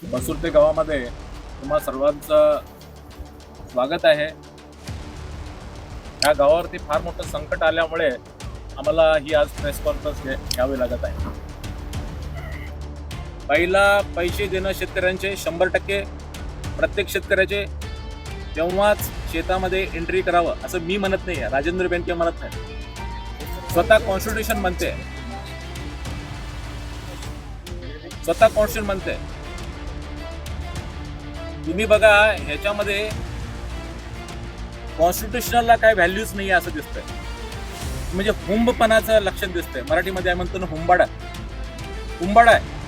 बसुर्ते गावामध्ये तुम्हा सर्वांचं स्वागत आहे. या गावावरती फार मोठं संकट आल्यामुळे आम्हाला ही आज प्रेस कॉन्फरन्स घ्यावी लागत आहे. पहिला पैसे देणं शेतकऱ्यांचे 100% प्रत्येक शेतकऱ्याचे तेव्हाच शेतामध्ये एंट्री करावं असं मी म्हणत नाही आहे, राजेंद्र बेनके म्हणत नाही. स्वतः कॉन्स्टिट्यूशन म्हणते, स्वतः कॉन्स्टिट्यूशन म्हणते. तुम्ही बघा ह्याच्यामध्ये कॉन्स्टिट्यूशनला काय व्हॅल्यूज नाही असं दिसतंय. म्हणजे हुंबपणाचं लक्षण दिसतंय. मराठीमध्ये म्हणतो ना हुंबाडा, हुंबाडा आहे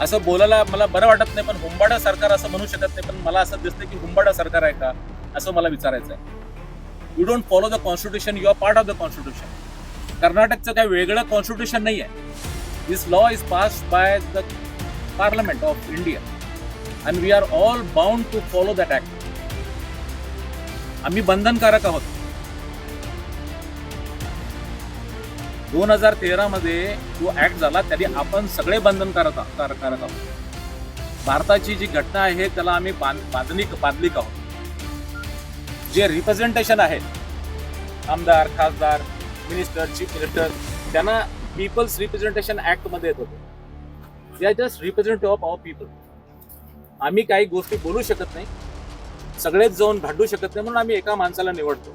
असं बोलायला मला बरं वाटत नाही. पण हुंबाडा सरकार असं म्हणू शकत नाही. पण मला असं दिसतंय की हुंबाडा सरकार आहे का असं मला विचारायचं आहे. You don't follow the constitution, you are part of the constitution. कर्नाटकचं काही वेगळं कॉन्स्टिट्यूशन नाही आहे. This law is passed by the parliament of India and we are all bound to follow that act. आम्ही बंधनकारक आहोत. 2013 मध्ये जो ऍक्ट झाला त्याने आपण सगळे बंधनकारक आहोत. भारताची जी घटना आहे त्याला आम्ही बांधलिक आहोत. जे रिप्रेझेंटेशन आहे आमदार, खासदार, मिनिस्टर, चीफ मिनिस्टर, त्यांना पीपल्स रिप्रेझेंटेशन ऍक्ट मध्ये येत होते. They are just representative of our people. आम्ही काही गोष्टी बोलू शकत नाही, सगळेच जाऊन भांडू शकत नाही, म्हणून आम्ही एका माणसाला निवडतो.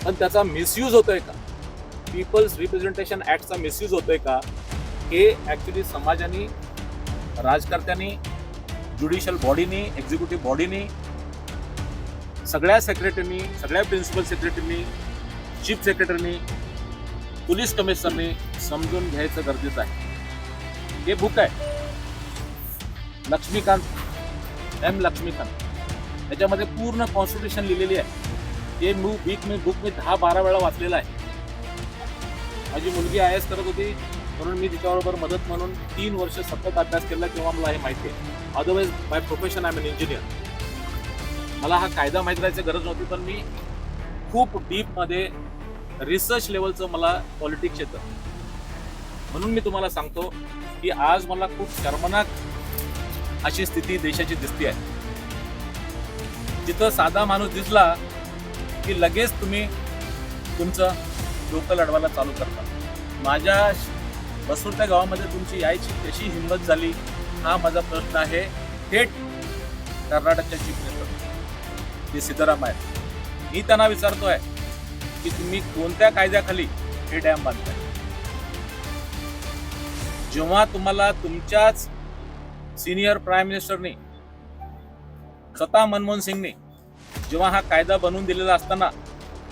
पण त्याचा मिसयूज होतोय का, पीपल्स रिप्रेझेंटेशन ऍक्टचा मिसयूज होतोय का, हे ऍक्च्युली समाजाने, राजकर्त्यांनी, ज्युडिशियल बॉडीनी, एक्झिक्युटिव्ह बॉडीनी, सगळ्या सेक्रेटरीनी, सगळ्या प्रिन्सिपल सेक्रेटरीनी, चीफ सेक्रेटरीनी, पोलीस कमिशनरनी समजून घ्यायचं गरजेचं आहे. हे बुक आहे लक्ष्मीकांत, लक्ष्मीकांत, त्याच्यामध्ये पूर्ण कॉन्स्टिट्यूशन लिहिलेली आहे. हे बुक मी 10-12 वेळा वाचलेला आहे. माझी मुलगी IAS करत होती म्हणून मी तिच्याबरोबर मदत म्हणून 3 वर्ष सतत अभ्यास केला तेव्हा मला हे माहिती आहे. Otherwise by profession I am an engineer. मला हा कायदा माहीत राहायची गरज नव्हती. पण मी खूप डीपमध्ये रिसर्च लेवलचं मला पॉलिटिक्स येतं. म्हणून मी तुम्हाला सांगतो की आज मला खूप शर्मनाक अशी स्थिती देशाची दिसते आहे. जिथं साधा माणूस दिसला की लगेच तुम्ही तुमचं डोकं लढवायला चालू करता. माझ्या बसुर्ते गावामध्ये तुमची यायची कशी हिंमत झाली हा माझा प्रश्न आहे. थेट कर्नाटकच्या चीफ मिनिस्टर जे सिद्धराम आहेत, मी त्यांना विचारतोय की तुम्ही कोणत्या कायद्याखाली हे डॅम बांधताय. जेव्हा तुम्हाला तुमच्याच सिनियर प्राईम मिनिस्टरनी, स्वतः मनमोहन सिंगने जेव्हा हा कायदा बनवून दिलेला असताना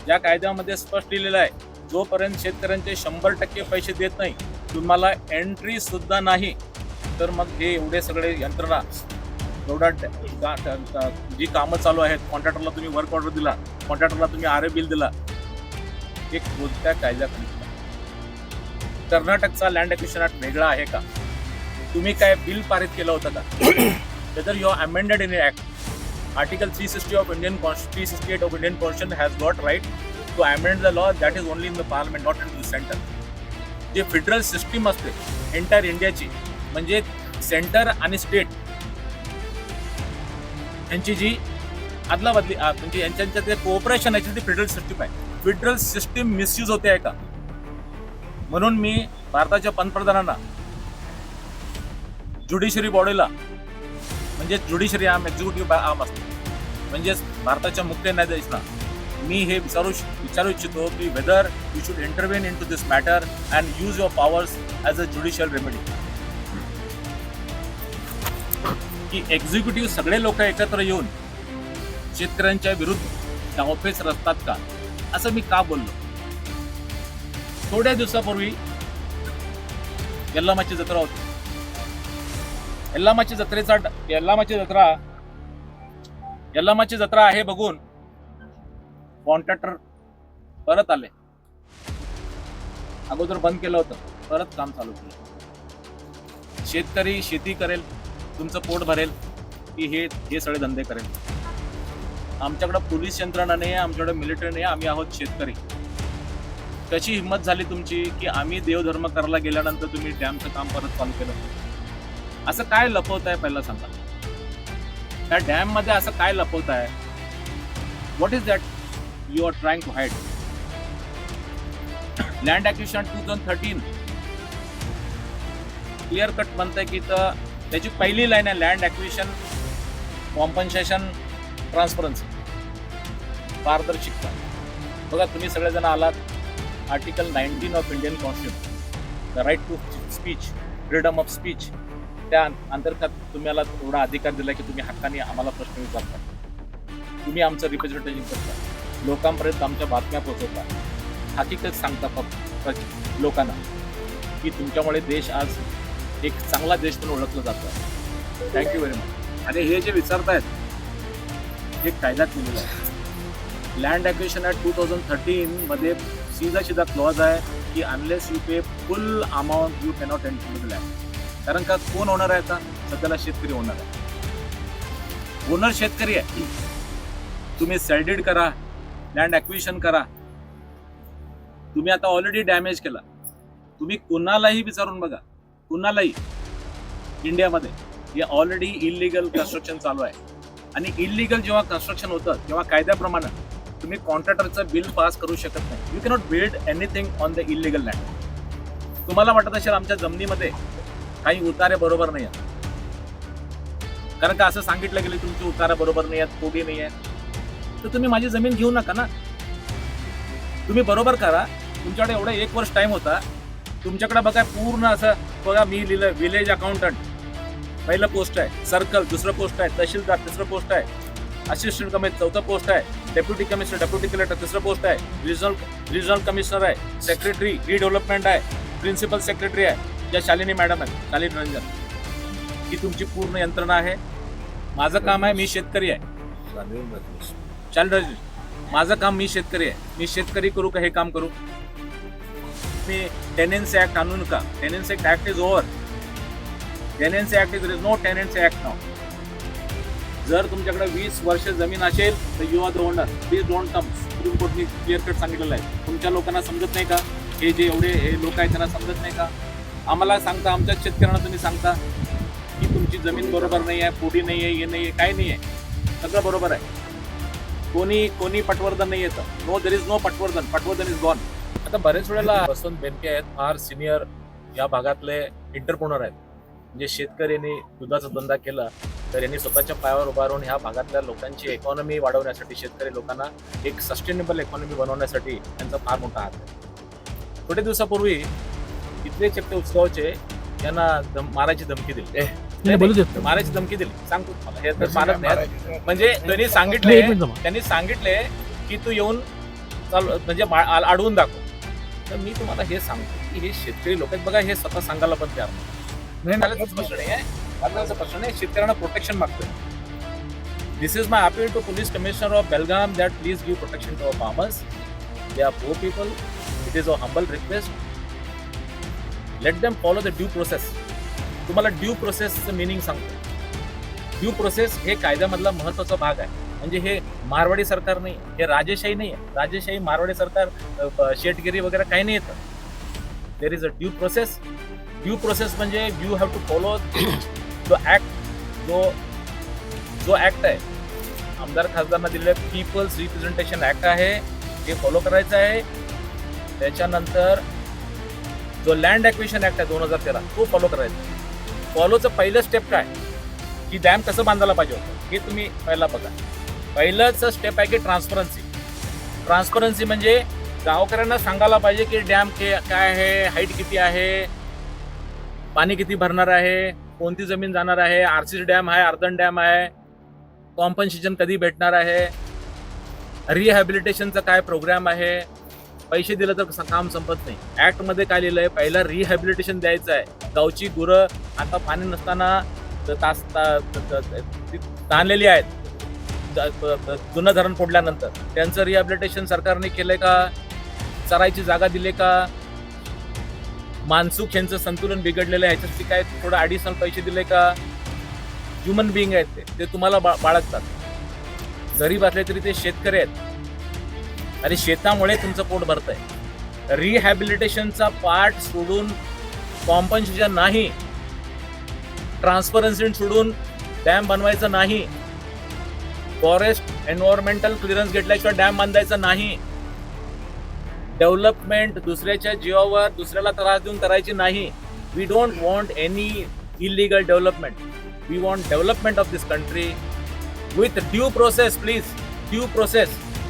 या कायद्यामध्ये स्पष्ट लिहिलेलं आहे, जोपर्यंत शेतकऱ्यांचे 100% पैसे देत नाही तुम्हाला एंट्री सुद्धा नाही, तर मग हे एवढे सगळे यंत्रणा, एवढा जी कामं चालू आहेत, कॉन्ट्रॅक्टरला तुम्ही वर्क ऑर्डर दिला, कॉन्ट्रॅक्टरला तुम्ही RA बिल दिला, हे कोणत्या कायद्याखाली? कर्नाटकचा लँड ॲक्विजिशन ऍक्ट वेगळा आहे का? तुम्ही काय बिल पारित केलं होतं का? whether you are amended in an act, Article 360 of 368 of Indian Constitution has got right to amend the law. That is only in the parliament, not in the center. जे फेडरल सिस्टीम असते entire इंडियाची, म्हणजे centre आणि state यांची जी अदलाबदली, म्हणजे यांच्यात cooperation आहे, ती फेडरल सिस्टीम आहे. फेडरल सिस्टीम मिसयूज होते आहे का? म्हणून मी भारताच्या पंतप्रधानांना, ज्युडिशरी बॉडीला, म्हणजे ज्युडिशरी आर्म, एक्झिक्युटिव्ह आर्म असतो, म्हणजेच भारताच्या मुख्य न्यायाधीशांना मी हे विचारू इच्छितो की whether you should intervene into this matter and use your powers as a judicial remedy. की एक्झिक्युटिव्ह सगळे लोक एकत्र येऊन शेतकऱ्यांच्या विरुद्ध डावपेच रचतात का, असं मी का बोललो? थोड्या दिवसापूर्वी यल्लामाची जत्रा होती. यल्लामाची जत्रा आहे बघून कॉन्ट्रॅक्टर परत आले. अगोदर बंद केलं होतं, परत काम चालू केलं. शेतकरी शेती करेल, तुमचं पोट भरेल की हे सगळे धंदे करेल. आमच्याकडे पोलीस यंत्रणा नाही, आमच्याकडे मिलिटरी नाही, आम्ही आहोत शेतकरी. कशी हिंमत झाली तुमची की आम्ही देवधर्म करायला गेल्यानंतर तुम्ही डॅमचं काम परत चालू केलं? असं काय लपवत आहे पहिला सांगा. त्या डॅम मध्ये असं काय लपवत आहे? What is that you are trying to hide? Land acquisition 2013 clear cut म्हणतंय की त्याची पहिली लाईन आहे लँड ॲक्विजिशन कॉम्पन्सेशन ट्रान्सपरन्सी, पारदर्शकता. बघा तुम्ही सगळेजण आलात, article 19 of Indian constitution, the right to speech, freedom of speech, त्या अंतर्गत तुम्हाला एवढा अधिकार दिला की तुम्ही हक्काने आम्हाला प्रश्न विचारता, तुम्ही आमचं रिप्रेझेंटेशन करता, लोकांपर्यंत आमच्या बातम्या पोहोचवता, हकीकत सांगता फक्त लोकांना की तुमच्यामुळे देश आज एक चांगला देश म्हणून ओळखलं जातं. Thank you very much. आणि हे जे विचारतायत हे कायद्यात लिहिलेलं आहे. लँड ॲक्विजिशन ॲक्ट 2013 मध्ये सीधा क्लॉज आहे की unless you pay full amount you cannot enter the land. कारण का कोण ओनर आहे? आता सध्याला शेतकरी ओनर आहे. ओनर शेतकरी आहे. तुम्ही सेलडीड करा, लँड ॲक्विजिशन करा. तुम्ही आता ऑलरेडी डॅमेज केला. तुम्ही कुणालाही विचारून बघा, कुणालाही इंडियामध्ये हे ऑलरेडी इलिगल कन्स्ट्रक्शन चालू आहे. आणि इलिगल जेव्हा कन्स्ट्रक्शन होतं तेव्हा कायद्याप्रमाणे तुम्ही कॉन्ट्रॅक्टरचं बिल पास करू शकत नाही. You cannot build anything on the illegal land. तुम्हाला वाटत असेल आमच्या जमिनीमध्ये काही उतारे बरोबर नाही आहेत, कारण का असं सांगितलं गेलं तुमचे उतारे बरोबर नाही आहेत, कोडी नाही आहे, तर तुम्ही माझी जमीन घेऊ नका ना. तुम्ही बरोबर करा. तुमच्याकडे एवढा 1 वर्ष टाइम होता. तुमच्याकडे बघा पूर्ण असं बघा, मी लिहिलं विलेज अकाउंटंट पहिलं पोस्ट आहे, सर्कल दुसरं पोस्ट आहे, तहसीलदार तिसरं पोस्ट आहे, असिस्टंट कमिशनर चौथं पोस्ट आहे, डेप्युटी कमिशनर डेप्युटी कलेक्टर तिसरं पोस्ट आहे, रिजनल कमिशनर आहे, सेक्रेटरी रिडेव्हलपमेंट आहे, प्रिन्सिपल सेक्रेटरी आहे ज्या शालिनी मॅडम आहेत, शालिनी रंजन. ही तुमची पूर्ण यंत्रणा आहे. माझं काम आहे, मी शेतकरी आहे. शालिनी, माझं काम, मी शेतकरी आहे. मी शेतकरी करू का हे काम करू? मी टेनेन्सी ऍक्ट आणून का? Tenancy act is over. Tenancy act is no tenancy act नाव. जर तुमच्याकडे 20 वर्ष जमीन असेल तर you are the owner. Please don't come. Supreme कोर्टने क्लिअर कट सांगितलेलं आहे. तुमच्या लोकांना समजत नाही का? हे जे एवढे हे लोक आहेत त्यांना समजत नाही का? आम्हाला सांगता, आमच्या शेतकऱ्यांना तुम्ही सांगता की तुमची जमीन बरोबर नाही आहे, पोडी नाही आहे, हे नाही आहे, काही नाही आहे, सगळं बरोबर आहे. कोणी पटवर्धन नाही येतं. No, there is no Patwardhan. Patwardhan is gone. आता बरेच वेळेला वसंत बेनके आहेत, फार सिनियर या भागातले इंटरप्रोनर आहेत. म्हणजे शेतकऱ्यांनी दुधाचा धंदा केला तर यांनी स्वतःच्या पायावर उभा राहून ह्या भागातल्या लोकांची इकॉनॉमी वाढवण्यासाठी, शेतकरी लोकांना एक सस्टेनेबल इकॉनॉमी बनवण्यासाठी त्यांचा फार मोठा हात आहे. थोड्या दिवसापूर्वी इथले चक्के उत्सवाचे यांना मारायची धमकी दिली. मारायची धमकी दिली. सांगतो तुम्हाला, हे तर मारत नाही. म्हणजे त्यांनी सांगितले की तू येऊन म्हणजे अडवून दाखव. तर मी तुम्हाला हे सांगतो की हे शेतकरी लोक आहेत बघा, हे स्वतः सांगायला पण तयार नाही. प्रश्न आहे, शेतकऱ्यांना प्रोटेक्शन मागतोय. This is my appeal to police commissioner of Belgaum that please give protection to our farmers. They are poor people. It is a humble request. Let them follow the due process. तुम्हाला due प्रोसेसचं meaning सांगतो. Due process हे कायद्यामधला महत्वाचा भाग आहे. म्हणजे हे मारवाडी सरकार नाही, हे राजेशाही नाही आहे. राजेशाही, मारवाडी सरकार, शेटगिरी वगैरे काही नाही येतं. There is a due process. Due process म्हणजे यू हॅव टू फॉलो जो ऍक्ट, जो ऍक्ट आहे आमदार खासदारांना दिलेले पीपल्स रिप्रेझेंटेशन ऍक्ट आहे, हे फॉलो करायचं आहे. त्याच्यानंतर जो लँड ॲक्विजिशन ऍक्ट आहे 2013 तो फॉलो करायचा. फॉलोचं पहिलं स्टेप काय की डॅम कसं बांधायला पाहिजे होतं हे तुम्ही पहिला बघा. पहिलंच स्टेप आहे की ट्रान्सपरन्सी. ट्रान्सपरन्सी म्हणजे गावकऱ्यांना सांगायला पाहिजे की डॅम काय आहे, हाईट किती आहे, पाणी किती भरणार आहे, कोणती जमीन जाणार आहे, आरसीसी डॅम आहे, अर्धन डॅम आहे, कॉम्पन्सेशन कधी भेटणार आहे, रिहॅबिलिटेशनचा काय प्रोग्राम आहे. पैसे दिलं तर काम संपत नाही. ऍक्टमध्ये काय लिहिलंय, पहिला रिहॅबिलिटेशन द्यायचं आहे. गावची गुरं आता पाणी नसताना ताणलेली आहेत, जुनं धरण फोडल्यानंतर त्यांचं रिहॅबिलिटेशन सरकारने केलंय का? चरायची जागा दिली का? मानसूक यांचं संतुलन बिघडलेलं आहे, ह्याच्यासाठी काय थोडं ॲडिशनल पैसे दिले का? ह्युमन बिईंग आहेत ते तुम्हाला बाळगतात. गरीब असले तरी ते शेतकरी आहेत आणि शेतामुळे तुमचं पोट भरत आहे. रिहॅबिलिटेशनचा पार्ट सोडून कॉम्पन्सेशन नाही, ट्रान्सपरन्सी सोडून डॅम बनवायचं नाही. फॉरेस्ट एन्व्हायरमेंटल क्लिअरन्स घेतल्याशिवाय डॅम बांधायचा नाही. डेव्हलपमेंट दुसऱ्याच्या जीवावर दुसऱ्याला त्रास देऊन करायची नाही. We don't want any illegal development. We want development of this country with due process. Please, due process,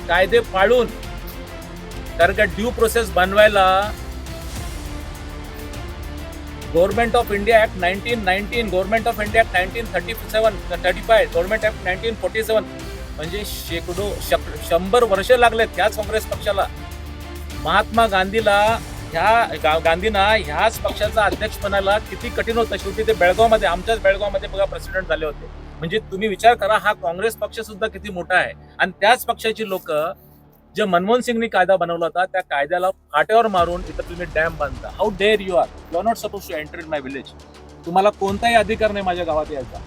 कायदे पाळून. कारण का ड्यू प्रोसेस बनवायला government of India act 1919, government of India act 1935, government act 1947, म्हणजे 100 वर्ष लागलेत ह्याच काँग्रेस पक्षाला. महात्मा गांधींना ह्याच पक्षाचा अध्यक्ष बनायला किती कठीण होतं. शेवटी ते बेळगावमध्ये, आमच्याच बेळगावमध्ये बघा प्रेसिडेंट झाले होते. म्हणजे तुम्ही विचार करा, हा काँग्रेस पक्ष सुद्धा किती मोठा आहे. आणि त्याच पक्षाची लोक जे मनमोहन सिंगनी कायदा बनवला होता त्या कायद्याला फाट्यावर मारून इथं तुम्ही डॅम बांधता. How dare you are. You are not suppose to enter in my village. तुम्हाला कोणताही अधिकार नाही माझ्या गावात यायचा.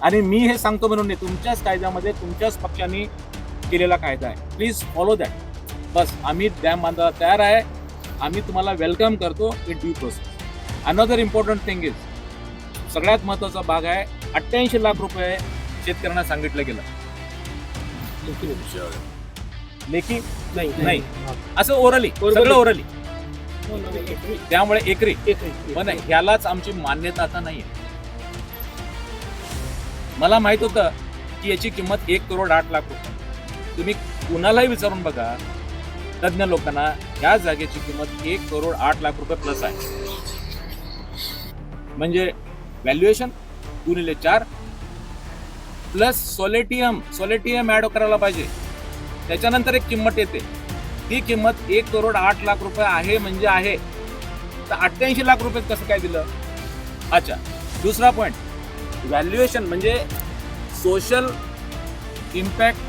आणि मी हे सांगतो म्हणून नाही, तुमच्याच कायद्यामध्ये तुमच्याच पक्षाने केलेला कायदा आहे. Please follow that. बस, आम्ही डॅम बांधायला तयार आहे. आम्ही तुम्हाला वेलकम करतो with due process. Another important thing is, सगळ्यात महत्वाचा भाग आहे, 88 लाख रुपये शेतकऱ्यांना सांगितलं गेलं. लेखी नाही, असं ओरली, सगळं ओरली. त्यामुळे एकरी पण ह्यालाच आमची मान्यता आता नाहीये. मला माहित होतं की याची किंमत 1,08,00,000 रुपये. तुम्ही कुणालाही विचारून बघा, तज्ञ लोकांना, या जागेची किंमत 1,08,00,000 रुपये प्लस आहे. म्हणजे व्हॅल्युएशन 2x4 प्लस सोलेटियम ऍड करायला पाहिजे. त्याच्यानंतर एक किंमत येते. ती किंमत 1,08,00,000 रुपये आहे म्हणजे आहे. तर 88 लाख रुपये कसं काय दिलं? अच्छा, दुसरा पॉइंट, व्हॅल्युएशन म्हणजे social impact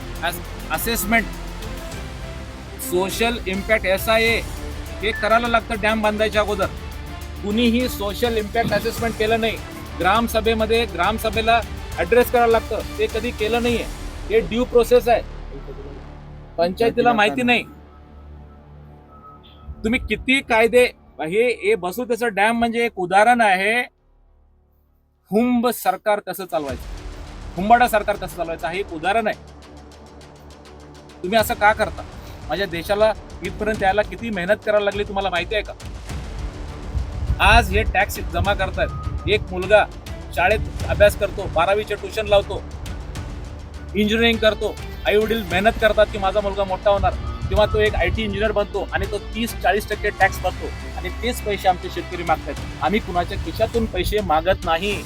assessment, social impact SIA हे करायला लागतं डॅम बांधायच्या अगोदर. कुणीही सोशल इम्पॅक्ट असेसमेंट केलं नाही. ग्रामसभेला ऍड्रेस करायला लागतं, ते कधी केलं नाहीये. हे ड्यू प्रोसेस आहे. पंचायतीला माहिती नाही. तुम्ही किती कायदे हे बसू त्याचं डॅम म्हणजे एक उदाहरण आहे. हुंब सरकार कसं चालवायचं, हुंबाडा सरकार कसं चालवायचं, हे एक उदाहरण आहे. तुम्ही असं का करता? माझ्या देशाला इथपर्यंत यायला किती मेहनत करायला लागली तुम्हाला माहिती आहे का? आज हे टॅक्स जमा करतात. एक मुलगा शाळेत अभ्यास करतो, 12वीचे ट्युशन लावतो, इंजिनिअरिंग करतो. आई वडील मेहनत करतात की माझा मुलगा मोठा होणार, किंवा तो एक IT इंजिनियर बनतो आणि तो 30-40% टॅक्स भरतो. आणि तेच पैसे आमचे शेतकरी मागतात. आम्ही कुणाच्या खिशातून पैसे मागत नाही.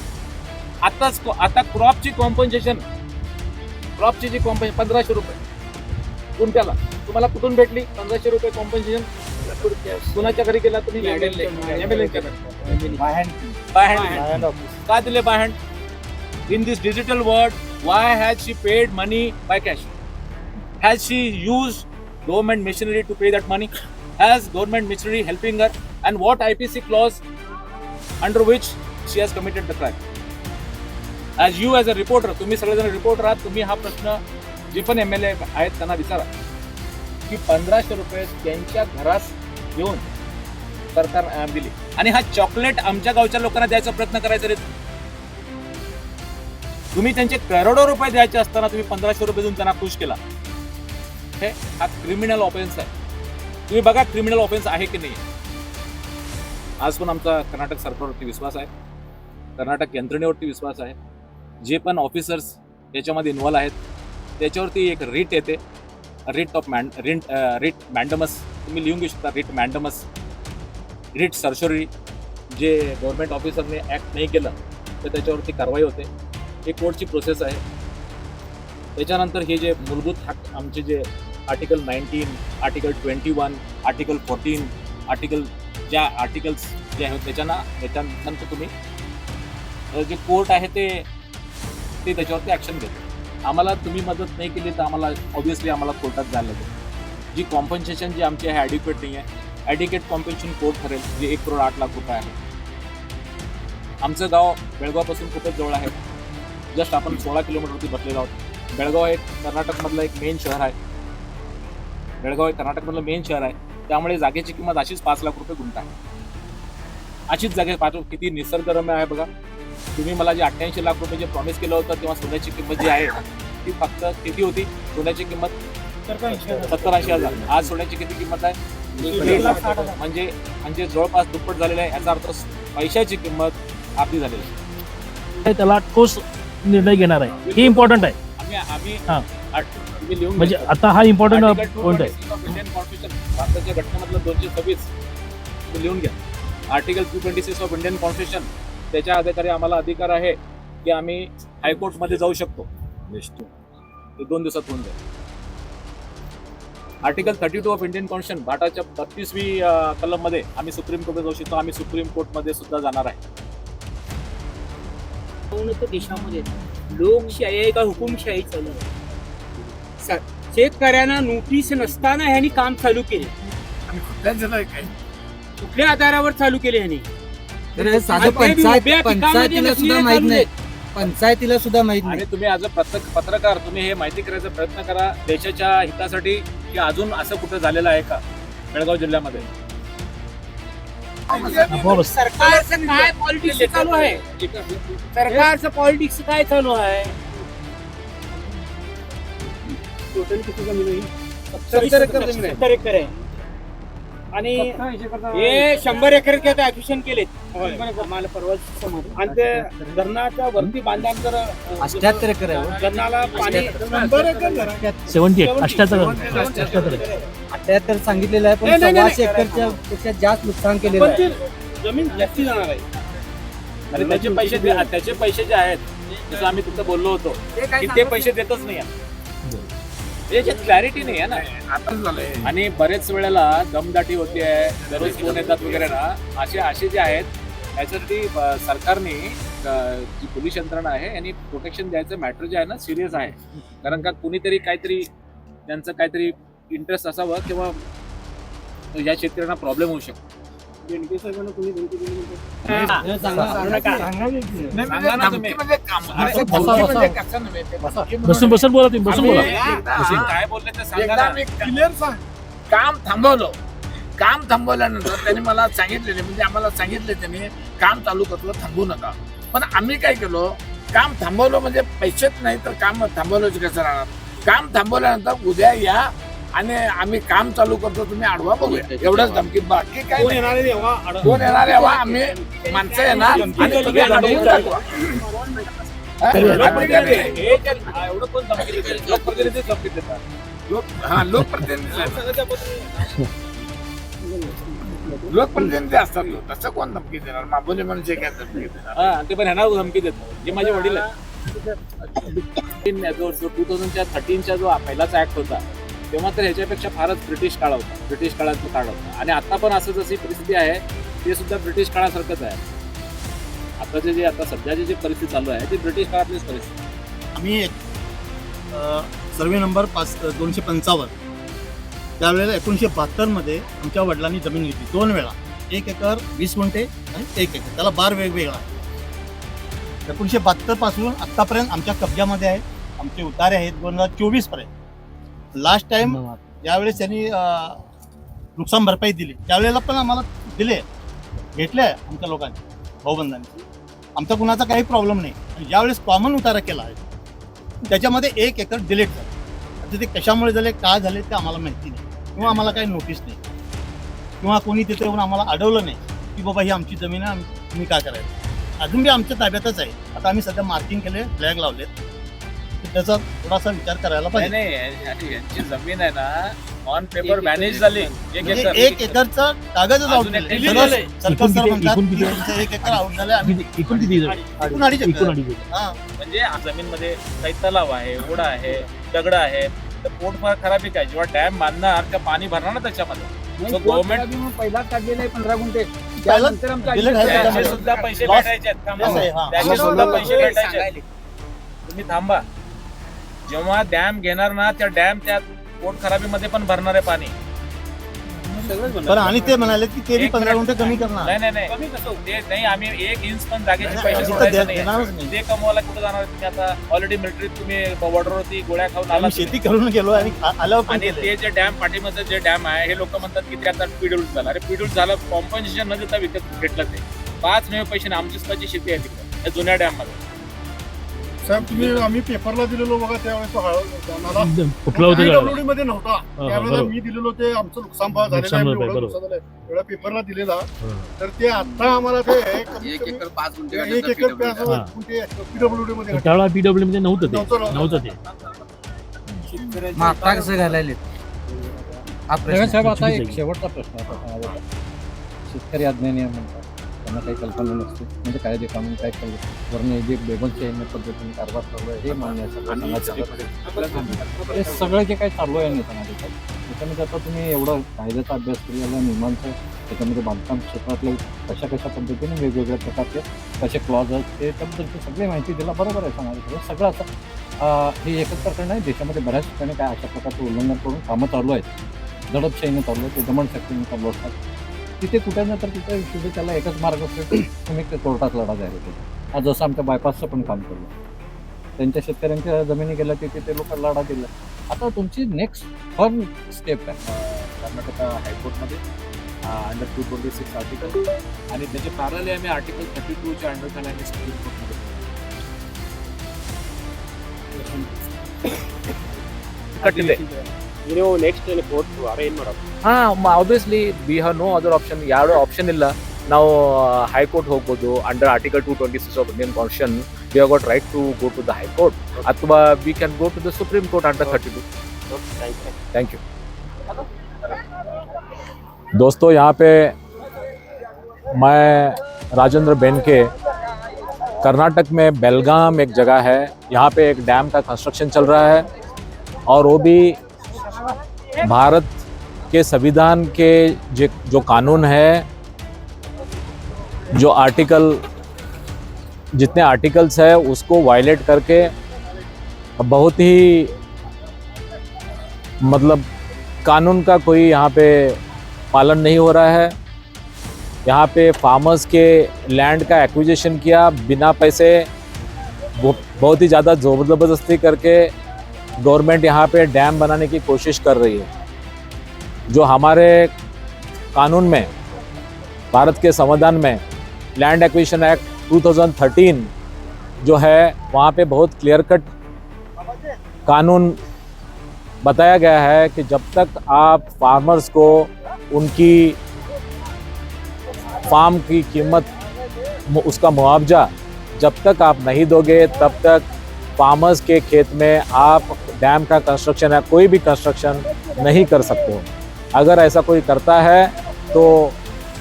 आता क्रॉपची कॉम्पन्सेशन, जी कॉम्पन्सेशन 1500 रुपये कुंट्याला तुम्हाला कुठून भेटली? 1500 रुपये कॉम्पन्सेशन कुणाच्या घरी गेला तुम्ही? का दिले by hand? In this digital world, why has she paid money by cash? Has she used government machinery to pay that money? Has government machinery helping her? And what IPC clause under which she has committed the crime? As you as a reporter, तुम्ही सगळेजण reporter आहात, तुम्ही हा प्रश्न जे पण MLA आहेत त्यांना विचारा की 1500 रुपये त्यांच्या घरास घेऊन सरकार दिली. आणि हा चॉकलेट आमच्या गावच्या लोकांना द्यायचा प्रयत्न करायचा रे. तुम्ही त्यांचे करोडो रुपये द्यायचे असताना तुम्ही 1500 रुपये देऊन त्यांना खुश केला. हा क्रिमिनल ऑफेन्स आहे. तुम्ही बघा क्रिमिनल ऑफेन्स आहे की नाही. आज पण आमचा कर्नाटक सरकारवरती विश्वास आहे, कर्नाटक यंत्रणेवरती विश्वास आहे. जे पण ऑफिसर्स याच्यामध्ये इन्व्हॉल्व आहेत त्याच्यावरती एक रिट येते, रिट मॅन्डमस. तुम्ही लिहून घेऊ शकता, रिट मॅन्डमस, रिट सर्शोरी. जे गव्हर्नमेंट ऑफिसरने ऍक्ट नाही केलं तर त्याच्यावरती कारवाई होते. हे कोर्टची प्रोसेस आहे. त्याच्यानंतर हे जे मूलभूत हक्क आमचे जे आर्टिकल 19, आर्टिकल 21, आर्टिकल 14, ज्या आर्टिकल्स जे आहेत त्याच्यानंतर तुम्ही जे कोर्ट आहे ते त्याच्यावरती ॲक्शन घेतो. आम्हाला तुम्ही मदत नाही केली तर आम्हाला ऑब्व्हियसली आम्हाला कोर्टात जायला लागेल. जी कॉम्पन्सेशन जी आमची आहे ॲडिक्वेट नाही आहे. ॲडिक्वेट कॉम्पन्सेशन कोर्ट ठरेल, जे 1,08,00,000 रुपये आहे. आमचं गाव बेळगावपासून खूपच जवळ आहे. जस्ट आपण 16 किलोमीटरवरती बसलेलो आहोत. बेळगाव हे कर्नाटकमधलं एक मेन शहर आहे. त्यामुळे जागेची किंमत अशीच 5 लाख रुपये गुंठा आहे. अशीच जागा पाहतो किती निसर्गरम्य आहे बघा. तुम्ही मला जे 88 लाख रुपये जे प्रॉमिस केलं होतं तेव्हा सोन्याची किंमत जी आहे ती फक्त किती होती? सोन्याची किंमत 70-80 आज सोन्याची किती किंमत आहे? 1,60,000. म्हणजे जवळपास दुप्पट झालेलं आहे. याचा अर्थ पैशाची किंमत अर्धी झालेली आहे. त्याला ठोस निर्णय घेणार आहे, हे इम्पॉर्टंट आहे. आम्ही हां. तुम्ही लिहून म्हणजे घ्या. आता हा इम्पॉर्टंट पॉईंट आहे. Article 226 of Indian Constitution, भारताच्या घटनेमधलं 226 तुम्ही लिहून घ्या. आर्टिकल 226 ऑफ इंडियन कॉन्स्टिट्यूशन, त्याच्या अधिकारी आम्हाला अधिकार आहे की आम्ही हायकोर्टमध्ये जाऊ शकतो. ते 2 दिवसात होऊन जाईल. आर्टिकल 32 ऑफ इंडियन कॉन्स्टिट्यूशन, भारताच्या 32वी कलम मध्ये आम्ही सुप्रीम कोर्टमध्ये जाऊ शकतो. आम्ही सुप्रीम कोर्टमध्ये सुद्धा जाणार आहे. देशामध्ये लोकशाही आहे का हुकुमशाही चालू आहे? शेतकऱ्यांना नोटीस नसताना ह्यांनी काम चालू केले. कुठल्या आधारावर चालू केले ह्यांनी? पंचायतीला सुद्धा माहित नाही. पंचायतीला सुद्धा माहित नाही. आणि तुम्ही ॲज अ पत्रकार तुम्ही हे माहिती करायचा प्रयत्न करा देशाच्या हितासाठी की अजून असं कुठं झालेलं आहे का बेळगाव जिल्ह्यामध्ये? सरकारचं काय पॉलिटिक्स चालू आहे? सरकारचं पॉलिटिक्स काय चालू आहे? टोटल किती जमीन आहे? 70 एकर आहे. आणि हे 100 एकर ऍक्विशन केलेत. मला परवा आणि ते धरणाच्या वरती बांधल्यानंतर 78 एकर आहे. धरणाला पाणी 78 सांगितलेलं आहे, पण 100 एकरच्या पेक्षा जास्त नुकसान केलेलं आहे. जमीन जास्ती जाणार आहे. आणि त्याचे पैसे जे आहेत जसं आम्ही तुमचं बोललो होतो की ते पैसे देतच नाही आहेत. याच्यात क्लॅरिटी नाही आहे ना. आणि बरेच वेळेला दमदाटी होती आहे, दररोज फोन येतात वगैरे ना. असे जे आहेत याच्यासाठी सरकारने जी पोलीस यंत्रणा आहे यांनी प्रोटेक्शन द्यायचं मॅटर जे आहे ना सिरियस आहे. कारण का कुणीतरी काहीतरी त्यांचं काहीतरी इंटरेस्ट असावं किंवा या शेतकऱ्यांना प्रॉब्लेम होऊ शकतो. बसून बसून बोला तुम्ही, बसून बोला. काय बोलले ते सांगा ना. क्लिअर सांग. काम थांबवल्यानंतर त्यांनी मला सांगितलेले, म्हणजे आम्हाला सांगितले त्यांनी काम चालू करतो, थांबवू नका. पण आम्ही काय केलो, काम थांबवलं म्हणजे पैसेच नाही तर काम थांबवलं कसं राहणार? काम थांबवल्यानंतर उद्या या आणि आम्ही काम चालू करतो, तुम्ही आडवा बघूया, एवढंच धमकी. बाकी काय कोण येणार यावा, आम्ही माणसं येणार आणि तुम्ही अडवून दाखवा. एवढं कोण धमकी देते? लोकप्रतिनिधी धमकी देतात. लोकप्रतिनिधी असतात, तसं कोण धमकी देणार? माबोली म्हणजे काय धमकी देणार? ते पण ह्यांना धमकी देतात. जे माझे वडील आहेत. 2013चा जो पहिलाच ऍक्ट होता तेव्हा तर ह्याच्यापेक्षा फारच ब्रिटिश काळ होता, ब्रिटिश काळाचा काळ होता. आणि आता पण असं जशी परिस्थिती आहे ते सुद्धा ब्रिटिश काळासारखंच आहे. आताचे जे आता सध्याची जी परिस्थिती चालू आहे ती ब्रिटिश काळातलीच परिस्थिती. आम्ही सर्वे नंबर 255 त्यावेळेला 1972 मध्ये आमच्या वडिलांनी जमीन घेतली 2 वेळा. 1 एकर 20 गुंठे आणि 1 एकर, त्याला बार वेगवेगळा. 1972 पासून आत्तापर्यंत आमच्या कब्जामध्ये आहे. आमचे उतारे आहेत 2024 पर्यंत. लास्ट टाइम ज्यावेळेस त्यांनी नुकसान भरपाई दिली त्यावेळेला पण आम्हाला घेतले आमच्या लोकांनी, भाऊबंधांनी. आमचा कुणाचा काही प्रॉब्लेम नाही. ज्यावेळेस कॉमन उतारा केला आहे त्याच्यामध्ये 1 एकर डिलीट झालं. आता ते कशामुळे झाले, काय झाले ते आम्हाला माहिती नाही, किंवा आम्हाला काही नोटीस नाही, किंवा कोणी तिथे येऊन आम्हाला अडवलं नाही की बाबा ही आमची जमीन आहे, तुम्ही काय करायचं. अजून बी आमच्या ताब्यातच आहे. आता आम्ही सध्या मार्किंग केले, फ्लॅग लावलेत. त्याचा थोडासा विचार करायला पाहिजे. नाही, यांची जमीन आहे ना ऑन पेपर मॅनेज झाली. 1 एकरचा कागदच आउट झाले. 1 एकर आउट झाले. एकूण किती? 2.5 एकर. म्हणजे जमीनमध्ये काही तलाव आहे, ओढा आहे, दगड आहे. तर पोटफार खराबी काय, जेव्हा डॅम बांधणार का पाणी भरणार ना त्याच्यामध्ये. गव्हर्नमेंट पहिला काढलेला आहे 15 गुंठे. त्याचे सुद्धा पैसे भेटायचे. त्याचे सुद्धा पैसे भेटायचे. तुम्ही थांबा. जेव्हा डॅम घेणार ना त्या डॅम त्या पोट खराबीमध्ये पण भरणार आहे पाणी. आणि ते म्हणाले की ते 15 गुंठे कमी करणार. नाही ते नाही. आम्ही 1 इंच पण जागेचे पैसे सोडायचे नाही. ते कमवायला कुठे जाणार तुम्ही? आता ऑलरेडी मिलिटरीत तुम्ही बॉर्डरवरती गोळ्या खाऊन आला, शेती करून गेलो आणि आलो. आणि ते जे डॅम पाठीमध्ये जे डॅम आहे हे लोक म्हणतात की ते आता पीडब्ल्यू झाला. अरे पीडब्ल्यू झालं, कॉम्पन्सेशन न देता विकत घेतलं ते. 5 नवे पैसे आमची स्वतःची शेती आहे तिकडे या जुन्या डॅम मध्ये. साहेब तुम्ही आम्ही पेपरला दिलेलो बघा त्यावेळेस तो मला कुठला होता PWD मध्ये नव्हता त्यावेळेला बरोबर. मी दिलेलो ते आमचं नुकसान झालेलं आहे नुकसान भरपाई, एवढं बरोबर. नुकसान झालंय एवढा पेपरला दिलेला तर ते आता आम्हाला ते एक एकर 5 गुंठे एक घातलं एकर PWD. हा. PWD मध्ये त्यावेळेला PWD मध्ये नव्हतं ते नव्हतं. नव्हतं ते मग आता कसं घालायले हा प्रश्न साहेब आता चुकीचं एक आहे. शेवटचा प्रश्न आहे आता माझा. शेतकरी अज्ञानी आहे म्हणतात त्यांना काही कल्पना नसते म्हणजे कायदे कानून काय करतो वरनं जे बेबनशाही पद्धतीने कारभार चालू आहे हे मान्य आहे सगळं समाजाचं. हे सगळं जे काही चालू आहे नेत्यांमध्ये त्याच्यामध्ये आता तुम्ही एवढं कायद्याचा अभ्यास केलेला नियमांचा त्याच्यामध्ये बांधकाम क्षेत्रातले कशा पद्धतीने वेगवेगळ्या प्रकारचे कसे क्लॉज आहेत ते त्याबद्दलची सगळी माहिती दिला बरोबर आहे समाजाकडे सगळं असं हे एकच प्रकरण नाही देशामध्ये बऱ्याच ठिकाणी काय अशा प्रकारचं उल्लंघन करून कामं चालू आहेत दडपशाहीने चालू आहे ते दमनशक्तीने चालू असतात तिथे कुठे ना तर तिथे शेवटी त्याला एकच मार्ग असतो की तुम्ही कोर्टात लढा जाहीर होतो आज जसं आमच्या बायपासचं पण काम केलं त्यांच्या शेतकऱ्यांच्या जमिनी गेल्या तिथे ते लोक लढा दिला आता तुमची नेक्स्ट फर्म स्टेप आहे कर्नाटक हायकोर्टमध्ये अंडर 226 आर्टिकल आणि त्याचे पॅरल आम्ही आर्टिकल 32 च्या अंडर आम्ही सुप्रीम कोर्टमध्ये ಕಟ್ಟಿದೆ. ನೀವು ನೆಕ್ಸ್ಟ್ ಕೋರ್ಟ್ ಅರೇಂಜ್ ಮಾಡಬೇಕು. Obviously we have no other option, ಯಾವ ಆಪ್ಷನ್ ಇಲ್ಲ. ನಾವು ಹೈಕೋರ್ಟ್ ಹೋಗ್ಬೋದು under article 226 of Indian constitution. We have got right to go to the high court ಅಥವಾ we can go to the supreme court under 32. Thank you दोस्तों, यहाँ पे मैं राजेंद्र बेनके, कर्नाटक में बेलगाम एक जगह है, यहाँ पे एक डैम का कंस्ट्रक्शन चल रहा है और वो भी भारत के संविधान के जो कानून है, जो आर्टिकल जितने आर्टिकल्स है उसको वायलेट करके बहुत ही मतलब कानून का कोई यहाँ पे पालन नहीं हो रहा है। यहाँ पे फार्मर्स के लैंड का एक्विजिशन किया बिना पैसे, बहुत ही ज़्यादा ज़बरदस्ती करके गवर्नमेंट यहाँ पे डैम बनाने की कोशिश कर रही है। जो हमारे कानून में, भारत के संविधान में लैंड एक्विजिशन एक्ट 2013 जो है, वहाँ पे बहुत क्लियर कट कानून बताया गया है कि जब तक आप फार्मर्स को उनकी फार्म की कीमत, उसका मुआवजा जब तक आप नहीं दोगे तब तक फार्मर्स के खेत में आप डैम का कंस्ट्रक्शन या कोई भी कंस्ट्रक्शन नहीं कर सकते हो। अगर ऐसा कोई करता है तो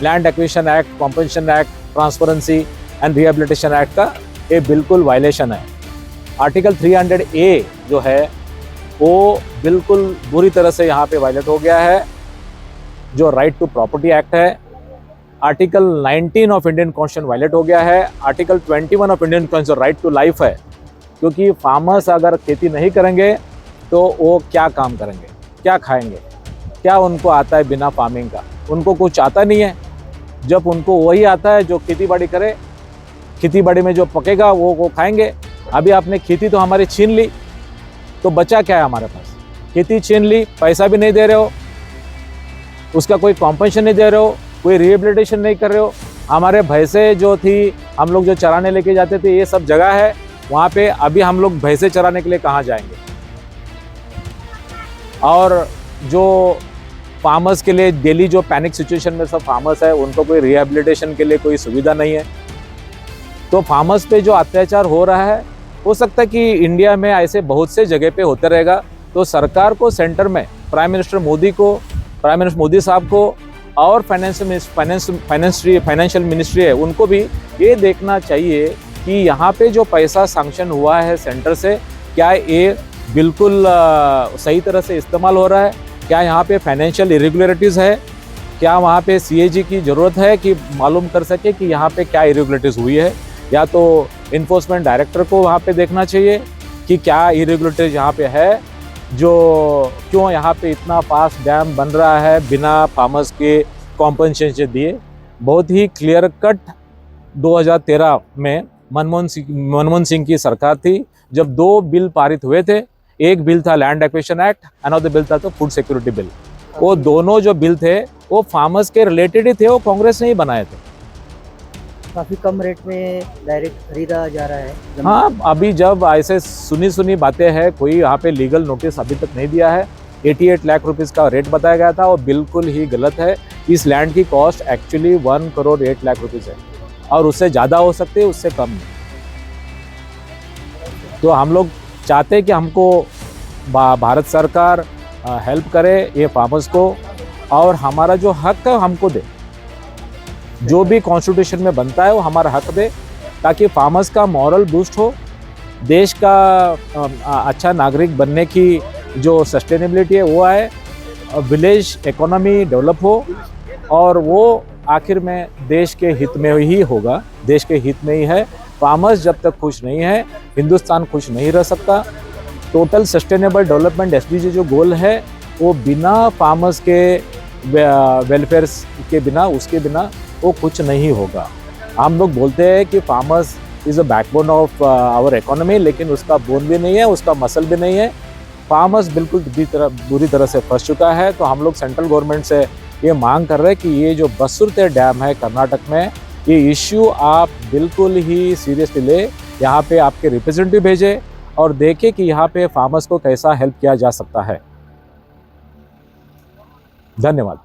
land acquisition act, compensation act, transparency end rehabilitation act का ये बिल्कुल वायलेशन है। आर्टिकल 300A जो है वो बिल्कुल बुरी तरह से यहाँ पे वायलेट हो गया है, जो राइट टू प्रॉपर्टी एक्ट है। Article 19 of Indian constitution violate हो गया है। Article 21 of Indian constitution right to life है, क्योंकि फार्मर्स अगर खेती नहीं करेंगे तो वो क्या काम करेंगे, क्या खाएंगे, क्या उनको आता है बिना फार्मिंग का? उनको कुछ आता नहीं है। जब उनको वही आता है जो खेती बाड़ी करे, खेती बाड़ी में जो पकेगा वो खाएंगे। अभी आपने खेती तो हमारी छीन ली, तो बचा क्या है हमारे पास? खेती छीन ली, पैसा भी नहीं दे रहे हो, उसका कोई कॉम्पनसेशन नहीं दे रहे हो, कोई रिहेबिलिटेशन नहीं कर रहे हो। हमारे भैंसे जो थी, हम लोग जो चराने लेके जाते थे, ये सब जगह है वहाँ पे, अभी हम लोग भैंसे चराने के लिए कहाँ जाएंगे? और जो फार्मर्स के लिए डेली जो पैनिक सिचुएशन में सब फार्मर्स है, उनको कोई रिहेबिलिटेशन के लिए कोई सुविधा नहीं है। तो फार्मर्स पे जो अत्याचार हो रहा है, हो सकता है कि इंडिया में ऐसे बहुत से जगह पे होते रहेगा। तो सरकार को सेंटर में प्राइम मिनिस्टर मोदी साहब को और फाइनेंशियल मिनिस्ट्री है, उनको भी ये देखना चाहिए कि यहाँ पे जो पैसा सैंक्शन हुआ है सेंटर से, क्या ये बिल्कुल सही तरह से इस्तेमाल हो रहा है? क्या यहाँ पे फाइनेंशियल इरेगुलरिटीज़ है? क्या वहाँ पे CAG की ज़रूरत है कि मालूम कर सके कि यहाँ पे क्या इरेगुलरिटीज़ हुई है? या तो इन्फोर्समेंट डायरेक्टर को वहाँ पे देखना चाहिए कि क्या इरेगुलरिटीज़ यहाँ पे है, जो क्यों यहाँ पे इतना फास्ट डैम बन रहा है बिना फार्मर्स के कॉम्पनसेशन दिए। बहुत ही क्लियर कट 2013 में मनमोहन सिंह की सरकार थी, जब 2 बिल पारित हुए थे। एक बिल था land acquisition act, another bill था तो फूड सिक्योरिटी बिल। वो दोनों जो बिल थे वो फार्मर्स के रिलेटेड ही थे, वो कांग्रेस ने ही बनाए थे। काफी कम रेट में डायरेक्ट खरीदा जा रहा है जमीन। हाँ, अभी जब ऐसे सुनी बातें हैं, कोई यहाँ पे लीगल नोटिस अभी तक नहीं दिया है। 88 लाख रुपीस का रेट बताया गया था और बिल्कुल ही गलत है। इस लैंड की cost actually 1 crore 8 lakh rupees है और उससे ज़्यादा हो सकती है, उससे कम नहीं। तो हम लोग चाहते हैं कि हमको भारत सरकार हेल्प करे ये फार्मर्स को और हमारा जो हक है हमको दे, जो भी कॉन्स्टिट्यूशन में बनता है वो हमारा हक दे, ताकि फार्मर्स का मॉरल बूस्ट हो, देश का अच्छा नागरिक बनने की जो सस्टेनेबिलिटी है वो आए, विलेज इकोनॉमी डेवलप हो और वो आखिर में देश के हित में ही होगा, देश के हित में ही है। फार्मर्स जब तक खुश नहीं है, हिंदुस्तान खुश नहीं रह सकता। टोटल सस्टेनेबल डेवलपमेंट SDG जो गोल है वो बिना फार्मर्स के वेलफेयर के बिना, उसके बिना वो कुछ नहीं होगा। हम लोग बोलते हैं कि farmers is a backbone of our economy, लेकिन उसका बोन भी नहीं है, उसका मसल भी नहीं है। फार्मर्स बिल्कुल बुरी तरह से फंस चुका है। तो हम लोग सेंट्रल गवर्नमेंट से ये मांग कर रहे हैं कि ये जो बसुरते डैम है कर्नाटक में, ये इश्यू आप बिल्कुल ही सीरियसली ले, यहाँ पे आपके रिप्रेजेंटेटिव भेजे और देखें कि यहाँ पे फार्मर्स को कैसा हेल्प किया जा सकता है। धन्यवाद।